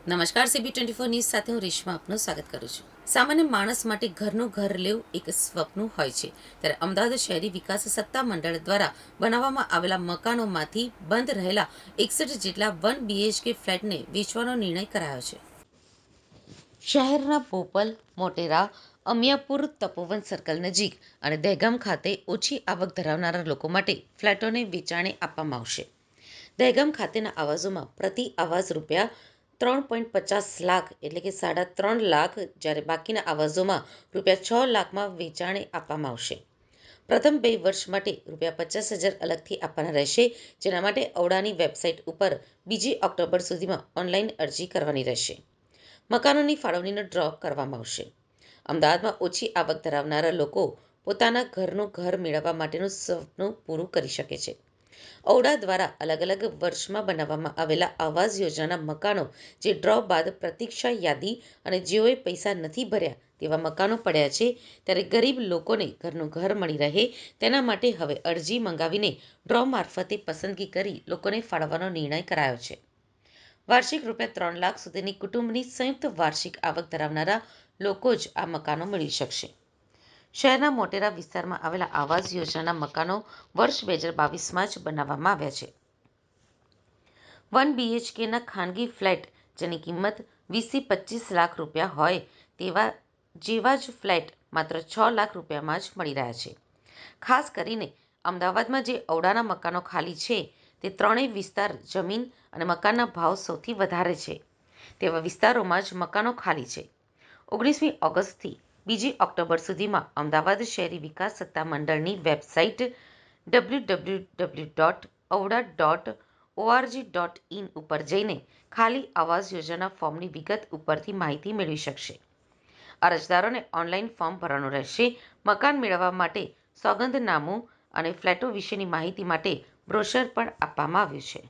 નમસ્કાર, CB24 news સાથે હું રેશમા આપનું સ્વાગત કરું છું. સામાન્ય માણસ માટે ઘરનું ઘર લેવું એક સ્વપ્ન હોય છે, ત્યારે અમદાવાદ શહેરી વિકાસ સત્તામંડળ દ્વારા બનાવવામાં આવેલા મકાનોમાંથી બંધ રહેલા 61 જેટલા 1 BHK ફ્લેટને વેચવાનો નિર્ણય કરાયો છે. શહેરના બોપલ, મોટેરા, અમિયાપુર, તપોવન સર્કલ નજીક અને દહેગામ ખાતે ઓછી આવક ધરાવનારા લોકો માટે ફ્લેટોને વેચાણે આપવામાં આવશે. દહેગામ ખાતેના આવાસોમાં પ્રતિ આવાસ રૂપિયા 3.50 લાખ એટલે કે 3.5 લાખ, જ્યારે બાકીના આવાસોમાં રૂપિયા 6 લાખમાં વેચાણે આપવામાં આવશે. પ્રથમ 2 વર્ષ માટે રૂપિયા 50,000 અલગથી આપવાના રહેશે, જેના માટે ઔડાની વેબસાઇટ ઉપર 2 ઓક્ટોબર સુધીમાં ઓનલાઈન અરજી કરવાની રહેશે. મકાનોની ફાળવણીનો ડ્રો કરવામાં આવશે. અમદાવાદમાં ઓછી આવક ધરાવનારા લોકો પોતાના ઘરનું ઘર મેળવવા માટેનું સપનું પૂરું કરી શકે છે. ઔડા દ્વારા અલગ અલગ વર્ષમાં બનાવવામાં આવેલા આવાસ યોજનાના મકાનો જે ડ્રો બાદ પ્રતીક્ષા યાદી અને જેઓએ પૈસા નથી ભર્યા તેવા મકાનો પડ્યા છે, ત્યારે ગરીબ લોકોને ઘરનું ઘર મળી રહે તેના માટે હવે અરજી મંગાવીને ડ્રો મારફતે પસંદગી કરી લોકોને ફાળવવાનો નિર્ણય કરાયો છે. વાર્ષિક રૂપિયા 3 લાખ સુધીની કુટુંબની સંયુક્ત વાર્ષિક આવક ધરાવનારા લોકો જ આ મકાનો મેળવી શકશે. શહેરના મોટેરા વિસ્તારમાં આવેલા આવાસ યોજનાના મકાનો વર્ષ 2022માં જ બનાવવામાં આવ્યા છે. 1 BHKના ખાનગી ફ્લેટ જેની કિંમત 20 થી 25 લાખ રૂપિયા હોય જેવા જ ફ્લેટ માત્ર 6 લાખ રૂપિયામાં જ મળી રહ્યા છે. ખાસ કરીને અમદાવાદમાં જે ઔડાના મકાનો ખાલી છે તે ત્રણેય વિસ્તાર જમીન અને મકાનના ભાવ સૌથી વધારે છે તેવા વિસ્તારોમાં જ મકાનો ખાલી છે. 19મી ઓગસ્ટથી 2 ઓક્ટોબર સુધીમાં અમદાવાદ શહેરી વિકાસ સત્તામંડળની વેબસાઇટ www.auda.org.in ઉપર જઈને ખાલી આવાસ યોજના ફોર્મની વિગત ઉપરથી માહિતી મેળવી શકશે. અરજદારોને ઓનલાઈન ફોર્મ ભરવાનું રહેશે. મકાન મેળવવા માટે સોગંદનામું અને ફ્લેટો વિશેની માહિતી માટે બ્રોશર પણ આપવામાં આવ્યું છે.